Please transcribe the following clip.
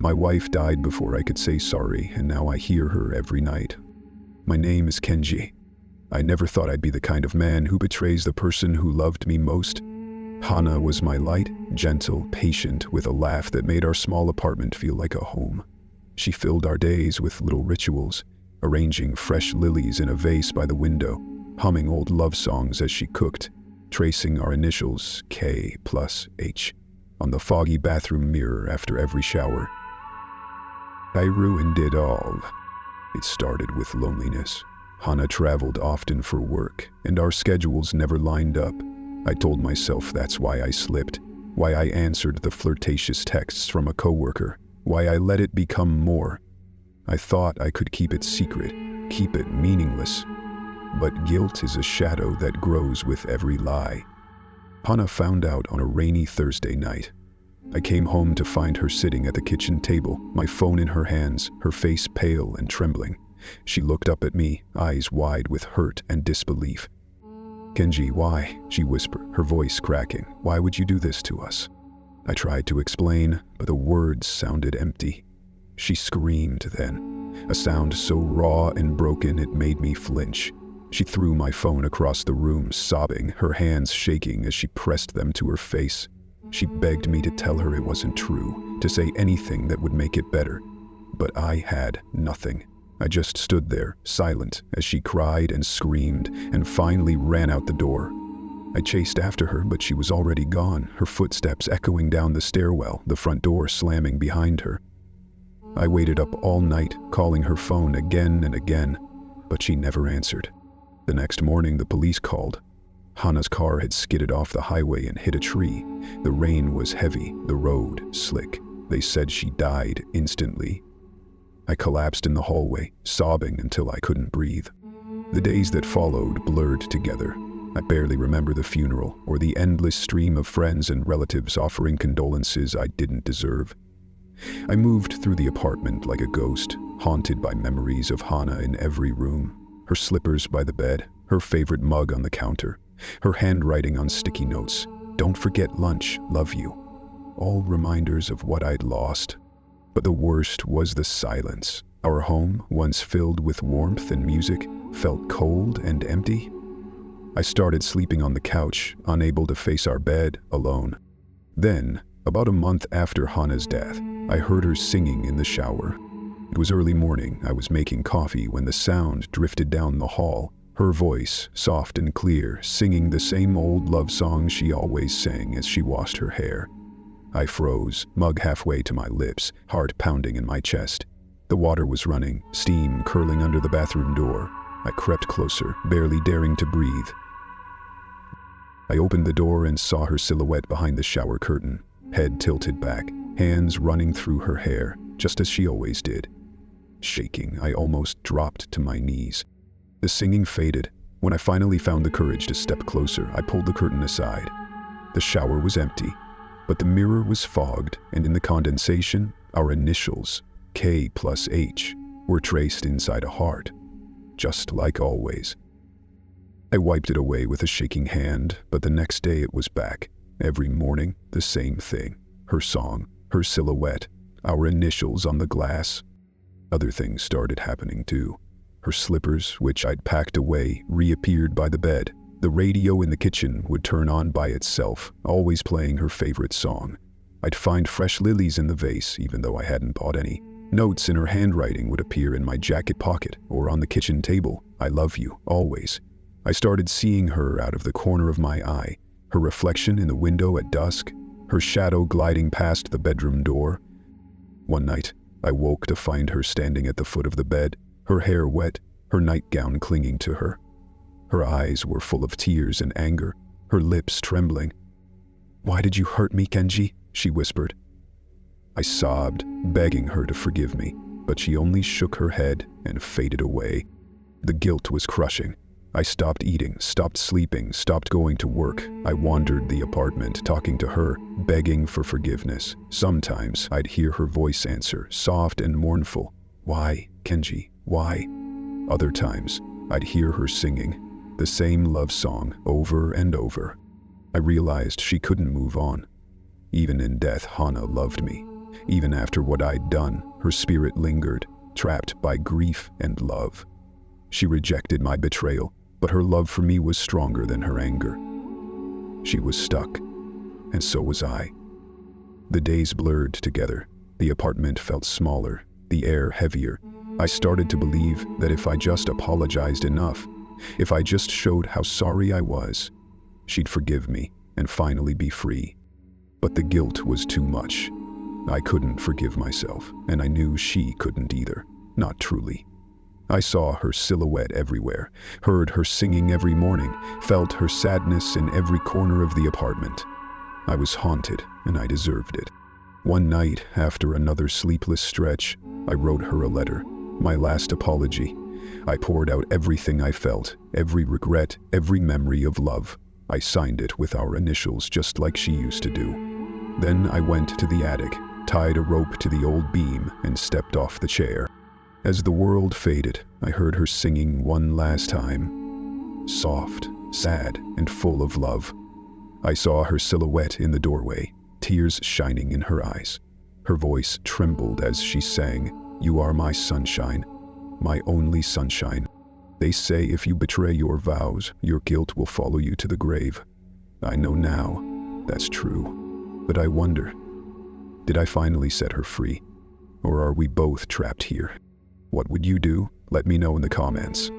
My wife died before I could say sorry, and now I hear her every night. My name is Kenji. I never thought I'd be the kind of man who betrays the person who loved me most. Hana was my light, gentle, patient, with a laugh that made our small apartment feel like a home. She filled our days with little rituals, arranging fresh lilies in a vase by the window, humming old love songs as she cooked, tracing our initials K+H on the foggy bathroom mirror after every shower. I ruined it all. It started with loneliness. Hana traveled often for work, and our schedules never lined up. I told myself that's why I slipped, why I answered the flirtatious texts from a coworker, why I let it become more. I thought I could keep it secret, keep it meaningless. But guilt is a shadow that grows with every lie. Hana found out on a rainy Thursday night. I came home to find her sitting at the kitchen table, my phone in her hands, her face pale and trembling. She looked up at me, eyes wide with hurt and disbelief. "Kenji, why?" she whispered, her voice cracking. "Why would you do this to us?" I tried to explain, but the words sounded empty. She screamed then, a sound so raw and broken it made me flinch. She threw my phone across the room, sobbing, her hands shaking as she pressed them to her face. She begged me to tell her it wasn't true, to say anything that would make it better. But I had nothing. I just stood there, silent, as she cried and screamed, and finally ran out the door. I chased after her, but she was already gone, her footsteps echoing down the stairwell, the front door slamming behind her. I waited up all night, calling her phone again and again, but she never answered. The next morning, the police called. Hana's car had skidded off the highway and hit a tree. The rain was heavy, the road slick. They said she died instantly. I collapsed in the hallway, sobbing until I couldn't breathe. The days that followed blurred together. I barely remember the funeral or the endless stream of friends and relatives offering condolences I didn't deserve. I moved through the apartment like a ghost, haunted by memories of Hana in every room. Her slippers by the bed, her favorite mug on the counter, her handwriting on sticky notes. "Don't forget lunch, love you." All reminders of what I'd lost. But the worst was the silence. Our home, once filled with warmth and music, felt cold and empty. I started sleeping on the couch, unable to face our bed, alone. Then, about a month after Hana's death, I heard her singing in the shower. It was early morning. I was making coffee when the sound drifted down the hall. Her voice, soft and clear, singing the same old love song she always sang as she washed her hair. I froze, mug halfway to my lips, heart pounding in my chest. The water was running, steam curling under the bathroom door. I crept closer, barely daring to breathe. I opened the door and saw her silhouette behind the shower curtain, head tilted back, hands running through her hair, just as she always did. Shaking, I almost dropped to my knees. The singing faded. When I finally found the courage to step closer, I pulled the curtain aside. The shower was empty, but the mirror was fogged, and in the condensation, our initials, K+H, were traced inside a heart, just like always. I wiped it away with a shaking hand, but the next day it was back. Every morning, the same thing. Her song, her silhouette, our initials on the glass. Other things started happening too. Her slippers, which I'd packed away, reappeared by the bed. The radio in the kitchen would turn on by itself, always playing her favorite song. I'd find fresh lilies in the vase, even though I hadn't bought any. Notes in her handwriting would appear in my jacket pocket or on the kitchen table. "I love you, always." I started seeing her out of the corner of my eye, her reflection in the window at dusk, her shadow gliding past the bedroom door. One night, I woke to find her standing at the foot of the bed, her hair wet, her nightgown clinging to her. Her eyes were full of tears and anger, her lips trembling. "Why did you hurt me, Kenji?" she whispered. I sobbed, begging her to forgive me, but she only shook her head and faded away. The guilt was crushing. I stopped eating, stopped sleeping, stopped going to work. I wandered the apartment, talking to her, begging for forgiveness. Sometimes I'd hear her voice answer, soft and mournful. "Why, Kenji, why?" Other times, I'd hear her singing the same love song over and over. I realized she couldn't move on. Even in death, Hana loved me. Even after what I'd done, her spirit lingered, trapped by grief and love. She rejected my betrayal, but her love for me was stronger than her anger. She was stuck, and so was I. The days blurred together. The apartment felt smaller, the air heavier. I started to believe that if I just apologized enough, if I just showed how sorry I was, she'd forgive me and finally be free. But the guilt was too much. I couldn't forgive myself, and I knew she couldn't either, not truly. I saw her silhouette everywhere, heard her singing every morning, felt her sadness in every corner of the apartment. I was haunted, and I deserved it. One night, after another sleepless stretch, I wrote her a letter, my last apology. I poured out everything I felt, every regret, every memory of love. I signed it with our initials just like she used to do. Then I went to the attic, tied a rope to the old beam, and stepped off the chair. As the world faded, I heard her singing one last time, soft, sad, and full of love. I saw her silhouette in the doorway, tears shining in her eyes. Her voice trembled as she sang, "You are my sunshine, my only sunshine. They say if you betray your vows, your guilt will follow you to the grave. I know now that's true. But I wonder, did I finally set her free? Or are we both trapped here? What would you do? Let me know in the comments.